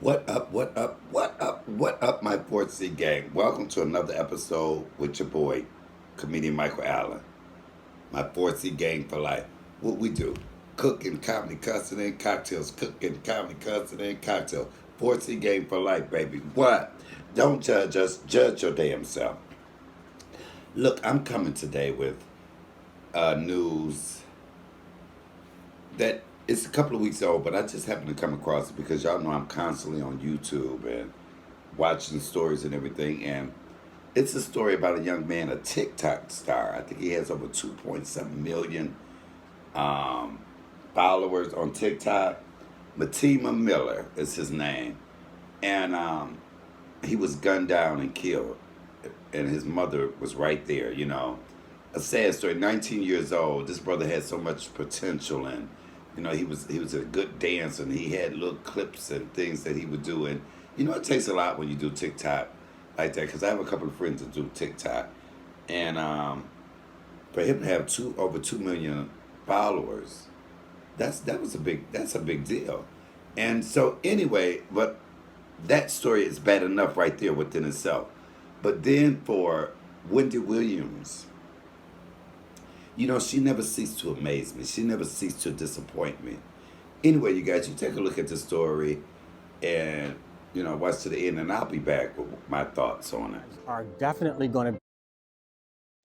What up, what up, what up, what up, my 4C gang? Welcome to another episode with your boy, comedian Michael Allen. My 4C gang for life. What we do? Cooking, comedy, cussing, and cocktails. Cooking, comedy, cussing, and cocktails. 4C gang for life, baby. What? Don't judge us, judge your damn self. Look, I'm coming today with news that it's a couple of weeks old, but I just happened to come across it because y'all know I'm constantly on YouTube and watching stories and everything. And it's a story about a young man, a TikTok star. I think he has over 2.7 million followers on TikTok. Matima Miller is his name. And he was gunned down and killed. And his mother was right there, you know. A sad story, 19 years old. This brother had so much potential, and he was a good dancer, and he had little clips and things that he would do. And it takes a lot when you do TikTok like that, because I have a couple of friends that do TikTok, and for him to have over 2 million followers, that's a big deal. And so anyway, but that story is bad enough right there within itself. But then for Wendy Williams, she never ceased to amaze me. She never ceased to disappoint me. Anyway, you guys, you take a look at the story and, watch to the end, and I'll be back with my thoughts on it. Are definitely going to.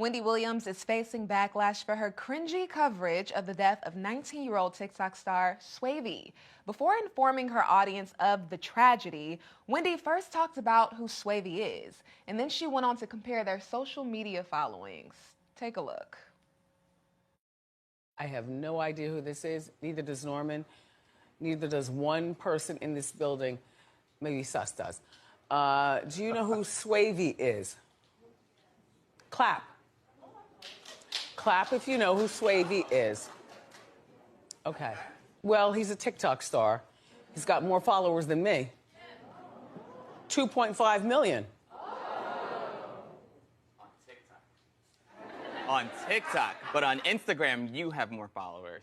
Wendy Williams is facing backlash for her cringy coverage of the death of 19-year-old TikTok star Swavy. Before informing her audience of the tragedy, Wendy first talked about who Swavy is, and then she went on to compare their social media followings. Take a look. I have no idea who this is. Neither does Norman. Neither does one person in this building. Maybe Sus does. Do you know who Swavy is? Clap. Clap if you know who Swavy is. Okay. Well, he's a TikTok star. He's got more followers than me. 2.5 million. On TikTok, but on Instagram, you have more followers.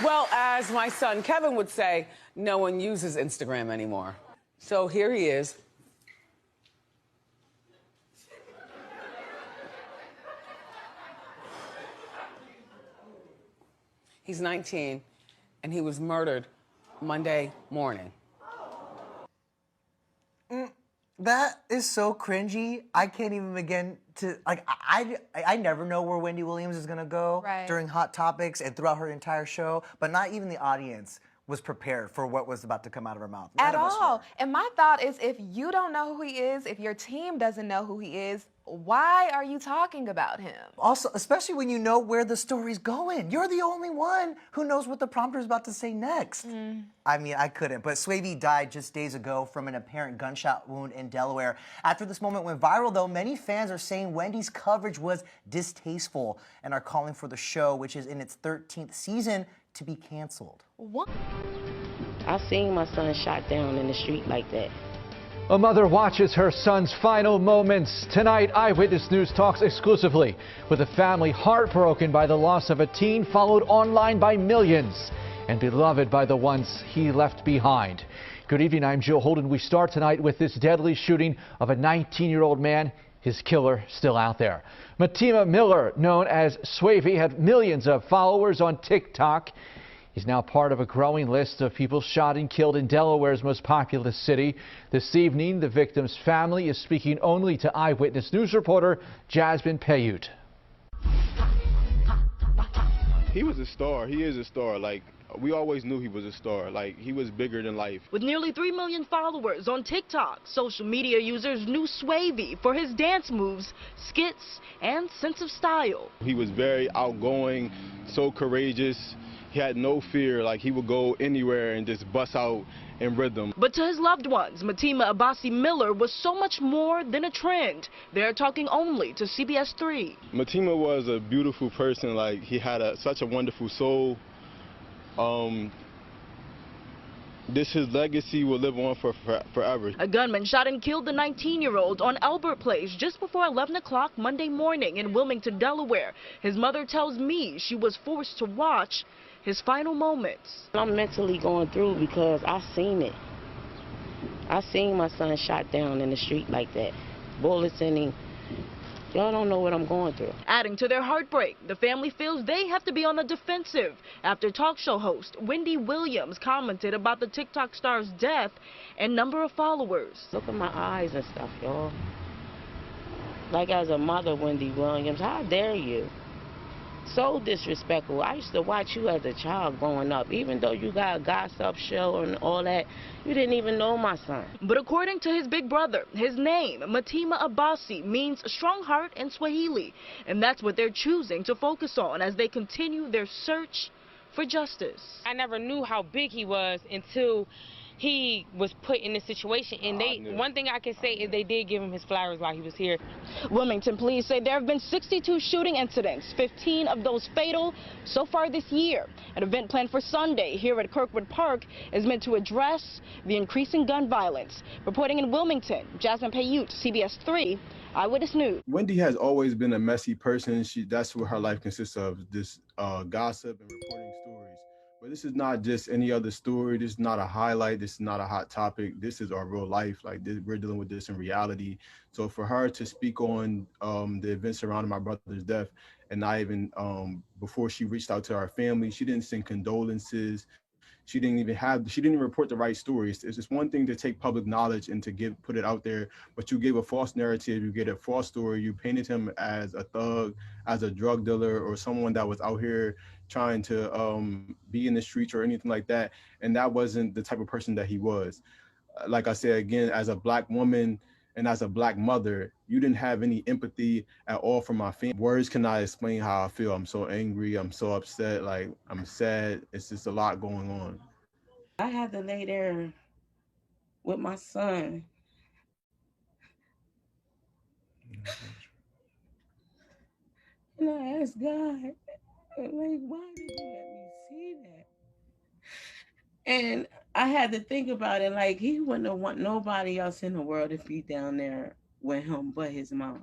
Well, as my son Kevin would say, no one uses Instagram anymore. So here he is. He's 19, and he was murdered Monday morning. That is so cringy. I can't even begin to, I never know where Wendy Williams is gonna go during Hot Topics and throughout her entire show, but not even the audience was prepared for what was about to come out of her mouth. At all. And my thought is, if you don't know who he is, if your team doesn't know who he is, why are you talking about him? Also, especially when you know where the story's going. You're the only one who knows what the prompter is about to say next. I mean, I couldn't. But Swavy died just days ago from an apparent gunshot wound in Delaware. After this moment went viral, though, many fans are saying Wendy's coverage was distasteful and are calling for the show, which is in its 13th season, to be canceled. What? I seen my son shot down in the street like that. A mother watches her son's final moments. Tonight, Eyewitness News talks exclusively with a family heartbroken by the loss of a teen, followed online by millions and beloved by the ones he left behind. Good evening, I'm Joe Holden. We start tonight with this deadly shooting of a 19-year-old man. His killer still out there. Matima Miller, known as Swavy, had millions of followers on TikTok. He's now part of a growing list of people shot and killed in Delaware's most populous city. This evening, the victim's family is speaking only to Eyewitness News reporter Jasmine Payute. He was a star. He is a star. We always knew he was a star. He was bigger than life. With nearly 3 million followers on TikTok, social media users knew Swavy for his dance moves, skits, and sense of style. He was very outgoing, so courageous. He had no fear. He would go anywhere and just bust out in rhythm. But to his loved ones, Matima Abasi Miller was so much more than a trend. They're talking only to CBS 3. Matima was a beautiful person. He had such a wonderful soul. his legacy will live on forever. A gunman shot and killed the 19-year-old on Albert Place just before 11 o'clock Monday morning in Wilmington, Delaware. His mother tells me she was forced to watch his final moments. I'm mentally going through because I seen it. I seen my son shot down in the street like that. Bullets in him. Y'all don't know what I'm going through. Adding to their heartbreak, the family feels they have to be on the defensive after talk show host Wendy Williams commented about the TikTok star's death and number of followers. Look at my eyes and stuff, y'all. Like, as a mother, Wendy Williams, how dare you? So disrespectful. I used to watch you as a child growing up. Even though you got a gossip show and all that, you didn't even know my son. But according to his big brother, his name, Matima Abbasi, means strong heart in Swahili. And that's what they're choosing to focus on as they continue their search for justice. I never knew how big he was until he was put in this situation, and one thing I can say is they did give him his flowers while he was here. Wilmington police say there have been 62 shooting incidents, 15 of those fatal so far this year. An event planned for Sunday here at Kirkwood Park is meant to address the increasing gun violence. Reporting in Wilmington, Jasmine Payute, CBS 3 Eyewitness News. Wendy has always been a messy person. That's what her life consists of, this gossip and reporting stories. But this is not just any other story. This is not a highlight. This is not a hot topic. This is our real life. Like, we're dealing with this in reality. So for her to speak on the events surrounding my brother's death, and not even before she reached out to our family, she didn't send condolences. She didn't even report the right stories. It's just one thing to take public knowledge and to put it out there, but you gave a false narrative, you gave a false story, you painted him as a thug, as a drug dealer, or someone that was out here trying to be in the streets or anything like that. And that wasn't the type of person that he was. Like I said, again, as a Black woman and as a Black mother, you didn't have any empathy at all for my family. Words cannot explain how I feel. I'm so angry. I'm so upset. Like, I'm sad. It's just a lot going on. I had to lay there with my son. And I asked God, like, why did you let me see that? And I had to think about it, like, he wouldn't want nobody else in the world to be down there with him but his mom.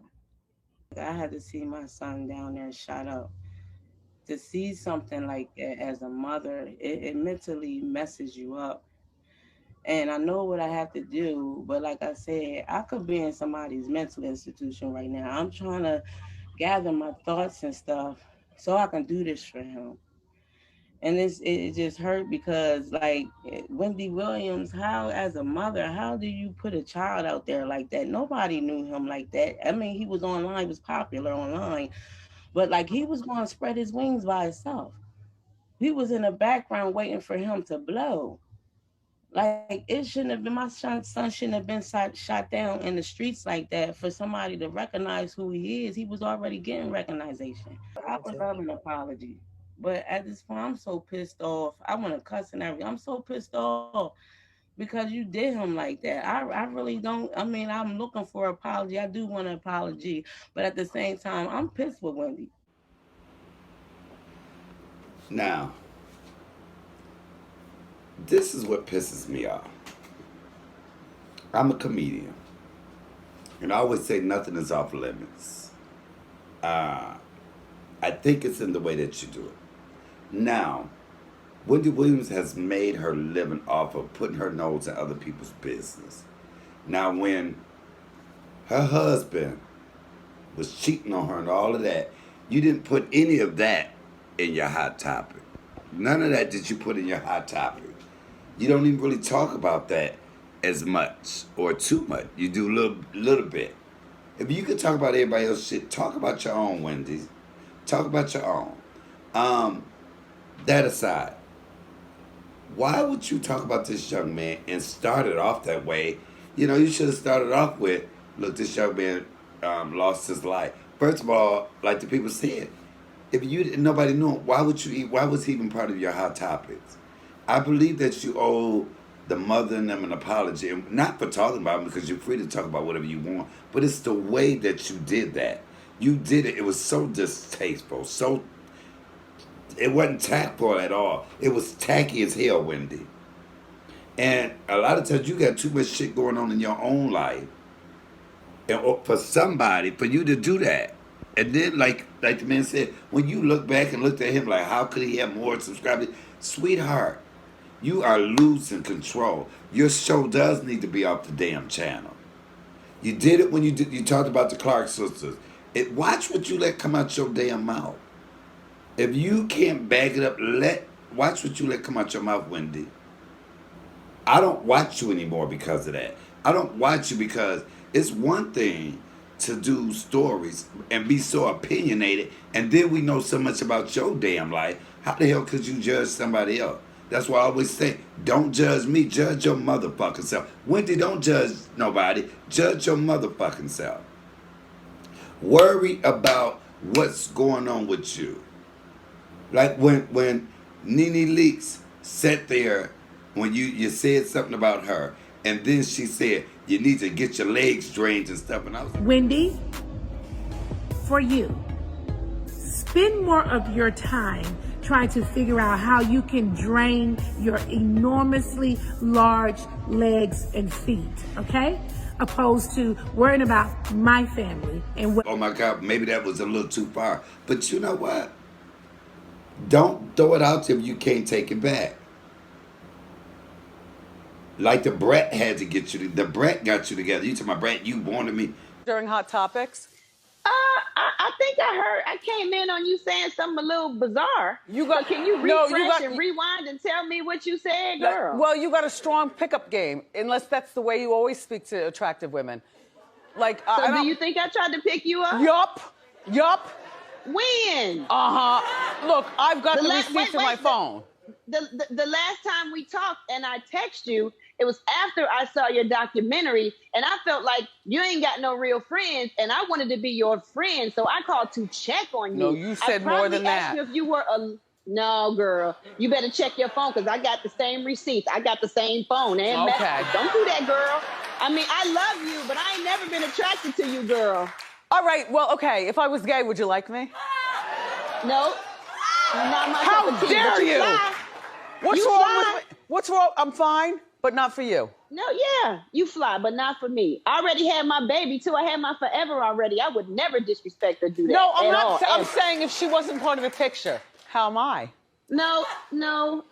I had to see my son down there shot up. To see something like that as a mother, it mentally messes you up. And I know what I have to do, but like I said, I could be in somebody's mental institution right now. I'm trying to gather my thoughts and stuff so I can do this for him. And it just hurt because, like, Wendy Williams, how, as a mother, how do you put a child out there like that? Nobody knew him like that. I mean, he was online, he was popular online, but, like, he was going to spread his wings by himself. He was in the background waiting for him to blow. Like, it shouldn't have been, my son shouldn't have been shot down in the streets like that for somebody to recognize who he is. He was already getting recognition. I would love an apology. But at this point, I'm so pissed off. I want to cuss and everything. I'm so pissed off because you did him like that. I really don't. I mean, I'm looking for an apology. I do want an apology. But at the same time, I'm pissed with Wendy. Now, this is what pisses me off. I'm a comedian. And I always say nothing is off limits. I think it's in the way that you do it. Now, Wendy Williams has made her living off of putting her nose in other people's business. Now, when her husband was cheating on her and all of that, you didn't put any of that in your hot topic. None of that did you put in your hot topic. You don't even really talk about that as much or too much. You do a little bit. If you could talk about everybody else's shit, talk about your own, Wendy. Talk about your own. That aside, why would you talk about this young man and start it off that way? You know, you should have started off with, look, this young man lost his life. First of all, like the people said, if nobody knew him, why was he even part of your hot topics? I believe that you owe the mother and them an apology, and not for talking about him, because you're free to talk about whatever you want, but it's the way that you did that. You did it. It was so distasteful. It wasn't tactful at all. It was tacky as hell, Wendy. And a lot of times you got too much shit going on in your own life. And for somebody, for you to do that. And then, like the man said, when you look back and looked at him like, how could he have more subscribers? Sweetheart, you are losing control. Your show does need to be off the damn channel. You did it when you talked about the Clark sisters. Watch what you let come out your damn mouth. If you can't back it up, watch what you let come out your mouth, Wendy. I don't watch you anymore because of that. I don't watch you because it's one thing to do stories and be so opinionated, and then we know so much about your damn life. How the hell could you judge somebody else? That's why I always say, don't judge me, judge your motherfucking self. Wendy, don't judge nobody, judge your motherfucking self. Worry about what's going on with you. Like when Nene Leakes sat there, when you said something about her, and then she said, you need to get your legs drained and stuff. And I was Wendy, for you, spend more of your time trying to figure out how you can drain your enormously large legs and feet, okay? Opposed to worrying about my family and what. Oh my God, maybe that was a little too far. But you know what? Don't throw it out there if you can't take it back. Like the Brett had to get you. The Brett got you together. You talking about Brett? You wanted me During Hot Topics. I think I came in on you saying something a little bizarre. Can you refresh and rewind and tell me what you said, girl? Well, you got a strong pickup game, unless that's the way you always speak to attractive women. Like, so do you think I tried to pick you up? Yup. When? Look, I've got the receipts in my phone. The last time we talked and I text you, it was after I saw your documentary, and I felt like you ain't got no real friends, and I wanted to be your friend, so I called to check on you. No, you said more than that. I probably asked you if you were no, girl. You better check your phone, because I got the same receipts. I got the same phone. And okay. Don't do that, girl. I mean, I love you, but I ain't never been attracted to you, girl. All right, well, okay. If I was gay, would you like me? No. Not my How cup of tea, dare you? What's wrong with me? What's wrong? I'm fine, but not for you. No, yeah, you fly, but not for me. I already had my baby, too. I had my forever already. I would never disrespect or do that. No, I'm not. I'm saying if she wasn't part of the picture, how am I? No.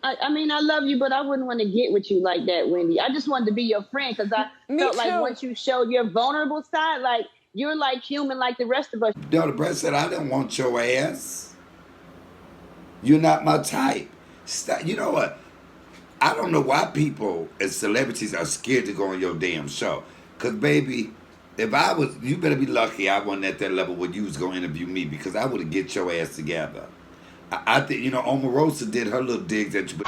I mean, I love you, but I wouldn't want to get with you like that, Wendy. I just wanted to be your friend, because I felt like once you showed your vulnerable side, like, you're like human like the rest of us. No, the Brett said, I didn't want your ass. You're not my type. Stop. You know what? I don't know why people as celebrities are scared to go on your damn show. Because, baby, if I was, you better be lucky I wasn't at that level where you was going to interview me, because I would have get your ass together. I think, you know, Omarosa did her little digs at you.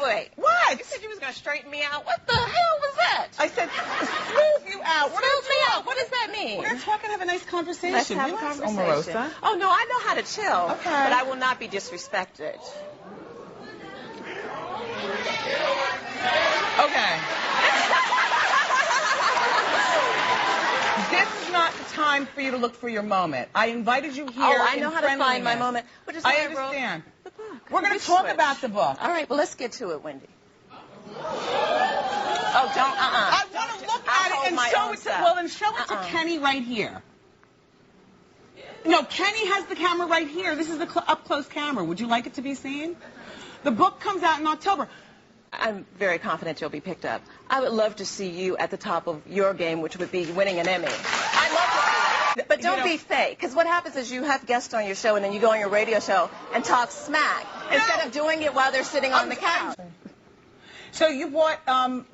Wait. What? You said you was going to straighten me out. What the hell was that? I said smooth you out. Smooth me out. What does that mean? We're talking, have a nice conversation. Let's have a conversation. Omarosa. Oh, no, I know how to chill. Okay. But I will not be disrespected. Okay. This is not the time for you to look for your moment. I invited you here. Oh, I know how to find my moment. I understand. We're going to talk about the book. All right, well, let's get to it, Wendy. Oh, don't, I want to look at it and show it to, well, then show it to Kenny right here. No, Kenny has the camera right here. This is the up-close camera. Would you like it to be seen? The book comes out in October. I'm very confident you'll be picked up. I would love to see you at the top of your game, which would be winning an Emmy. I'd love to. But don't be fake, because what happens is you have guests on your show, and then you go on your radio show and talk smack instead of doing it while they're sitting on the couch. So you bought,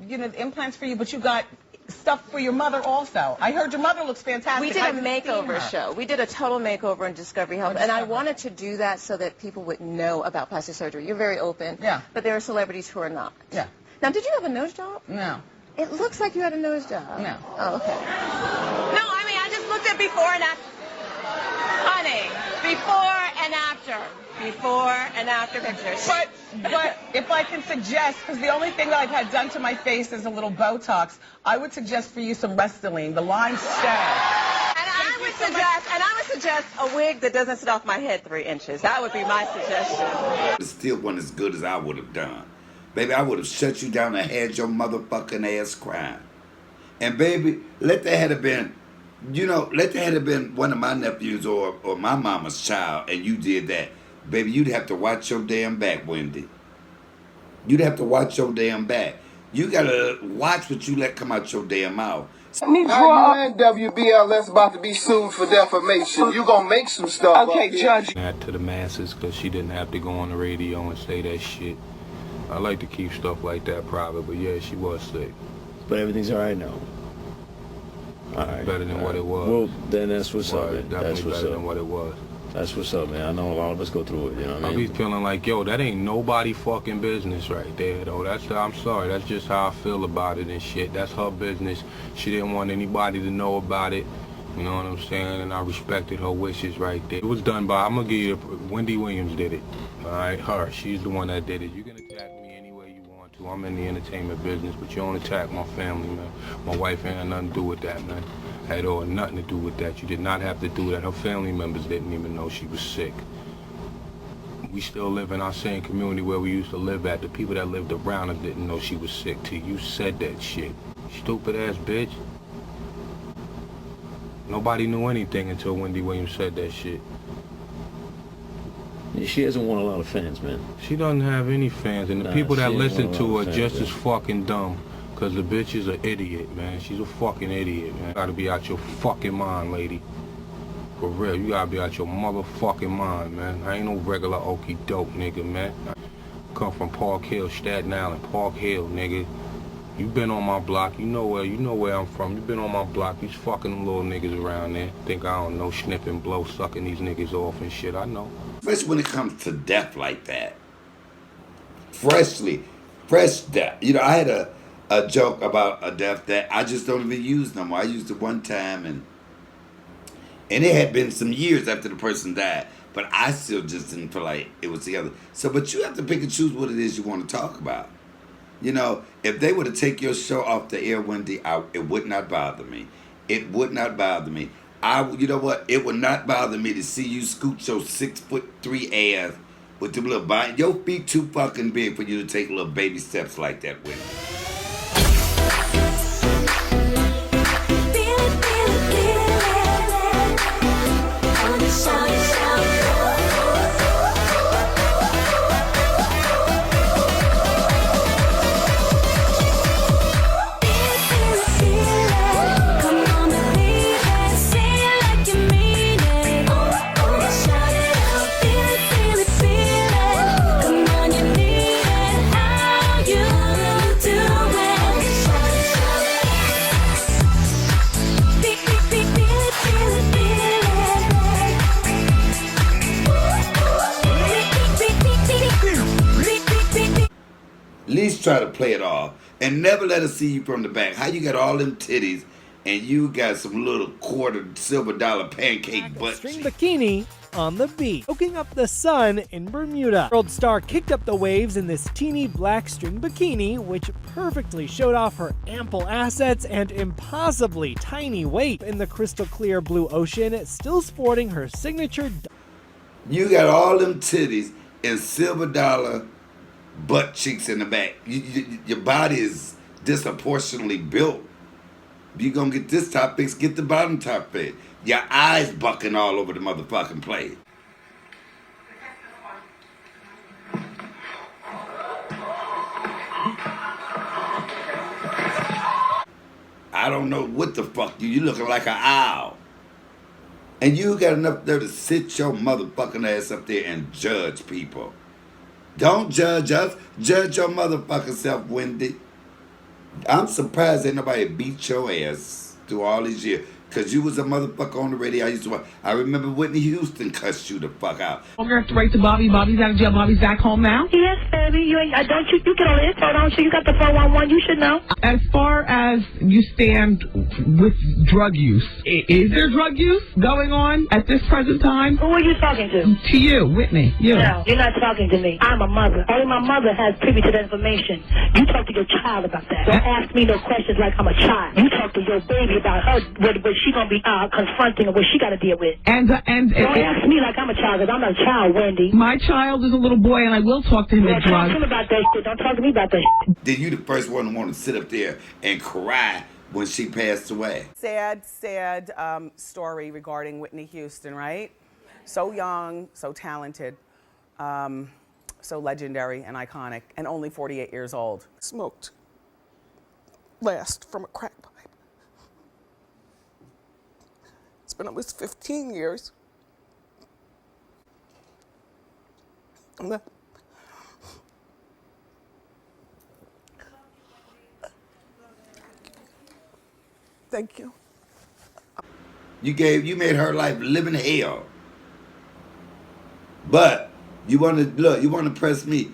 implants for you, but you got stuff for your mother also. I heard your mother looks fantastic. We did a makeover show. We did a total makeover on Discovery Health, and I wanted to do that so that people would know about plastic surgery. You're very open, but there are celebrities who are not. Yeah. Now, did you have a nose job? No. It looks like you had a nose job. No. Oh, okay. No, I mean, I just looked at before and after. Honey, before and after. Before and after pictures. But if I can suggest, because the only thing that I've had done to my face is a little Botox, I would suggest for you some Restylane. The lines stay. And I would would suggest a wig that doesn't sit off my head 3 inches. That would be my suggestion. It still wasn't as good as I would have done. Baby, I would have shut you down and had your motherfucking ass crying. And baby, let that have been, let that have been one of my nephews or my mama's child, and you did that. Baby, you'd have to watch your damn back, Wendy. You'd have to watch your damn back. You gotta watch what you let come out your damn mouth. Now you and WBLS about to be sued for defamation. You gonna make some stuff. Okay, Judge. That to the masses, because she didn't have to go on the radio and say that shit. I like to keep stuff like that private, but yeah, she was sick. But everything's all right now. All right. Better than what it was. Well, then that's what's up, man. Definitely That's what's better up. than what it was. That's what's up, man. I know a lot of us go through it, you know what I mean? I be feeling like, yo, that ain't nobody fucking business right there, though. I'm sorry, that's just how I feel about it and shit. That's her business. She didn't want anybody to know about it. You know what I'm saying? And I respected her wishes right there. It was done by, I'm gonna give you, Wendy Williams did it. All right, her. She's the one that did it. You can attack me any way you want to. I'm in the entertainment business, but you don't attack my family, man. My wife ain't had nothing to do with that, man. Had all nothing to do with that. You did not have to do that. Her family members didn't even know she was sick. We still live in our same community where we used to live at. The people that lived around her didn't know she was sick till you said that shit. Stupid ass bitch. Nobody knew anything until Wendy Williams said that shit. She hasn't won a lot of fans, man. She doesn't have any fans, and the people that listen to her just as fucking dumb. Cause the bitch is an idiot, man. She's a fucking idiot, man. You gotta be out your fucking mind, lady. For real, you gotta be out your motherfucking mind, man. I ain't no regular okie doke nigga, man. I come from Park Hill, Staten Island, Park Hill, nigga. You been on my block, you know where I'm from. You been on my block, these fucking little niggas around there. Think I don't know, sniffing, blow, sucking these niggas off and shit, I know. Especially when it comes to death like that. Fresh death. I had a joke about a death that I just don't even use no more. I used it one time, and it had been some years after the person died, but I still just didn't feel like it was together. So, but you have to pick and choose what it is you want to talk about. If they were to take your show off the air, Wendy, it would not bother me. It would not bother me. You know what? It would not bother me to see you scoot your 6'3" ass with them little body. Your feet too fucking big for you to take little baby steps like that, Wendy. At least try to play it off and never let us see you from the back. How you got all them titties and you got some little silver dollar pancake butt String bikini on the beach, soaking up the sun in Bermuda. World star kicked up the waves in this teeny black string bikini, which perfectly showed off her ample assets and impossibly tiny weight in the crystal clear blue ocean, still sporting her signature. You got all them titties and silver dollar butt cheeks in the back. Your body is disproportionately built. You gonna get this top fixed, get the bottom top fixed. Your eyes bucking all over the motherfucking place. I don't know what the fuck you looking like an owl. And you got enough there to sit your motherfucking ass up there and judge people. Don't judge us. Judge your motherfucking self, Wendy. I'm surprised ain't nobody beat your ass through all these years. Because you was a motherfucker on the radio. I remember Whitney Houston cussed you the fuck out. I'm going to write to Bobby. Bobby's out of jail. Bobby's back home now? Yes, baby. You get on the info, don't you? You got the 411. You should know. As far as you stand with drug use, is there drug use going on at this present time? Who are you talking to? To you, Whitney. You. No, you're not talking to me. I'm a mother. Only my mother has privy to that information. You talk to your child about that. Don't ask me no questions like I'm a child. You talk to your baby about her, what she gonna be confronting and what she got to deal with. And don't ask me like I'm a child, because I'm not a child, Wendy. My child is a little boy, and I will talk to him Don't at talk drugs. to him about that shit. Don't talk to me about that shit. Then you the first one to want to sit up there and cry when she passed away. Sad story regarding Whitney Houston, right? So young, so talented, so legendary and iconic, and only 48 years old. Smoked last from a crack pipe. It's been almost 15 years. Thank you. You made her life living hell. But you want to press me.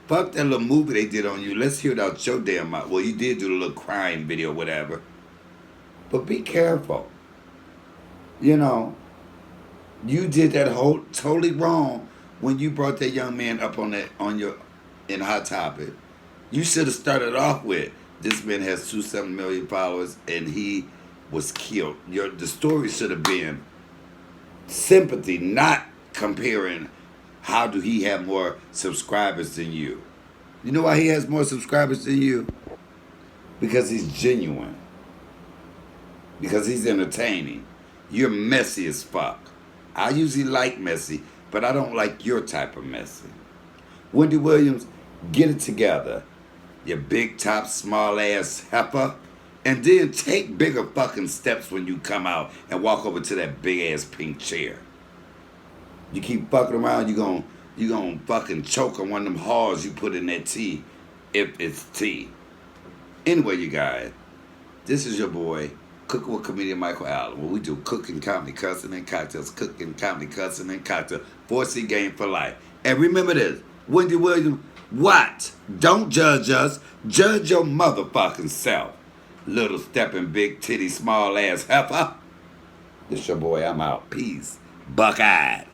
Fuck that little movie they did on you. Let's hear it out your damn mouth. Well, you did do the little crying video, whatever. But be careful. You know, you did that totally wrong when you brought that young man up in Hot Topic. You should have started off with, this man has 2.7 million followers and he was killed. The story should have been sympathy, not comparing how do he have more subscribers than you. You know why he has more subscribers than you? Because he's genuine. Because he's entertaining. You're messy as fuck. I usually like messy, but I don't like your type of messy. Wendy Williams, get it together. You big top, small ass heifer. And then take bigger fucking steps when you come out and walk over to that big ass pink chair. You keep fucking around, you gonna fucking choke on one of them halls you put in that tea, if it's tea. Anyway, you guys, this is your boy, Cooking with Comedian Michael Allen, where we do cooking, comedy, cussing, and cocktails. Cooking, comedy, cussing, and cocktails. 4C game for life. And remember this, Wendy Williams, what? Don't judge us. Judge your motherfucking self. Little stepping, big titty, small ass heifer. This your boy, I'm out. Peace. Buckeye.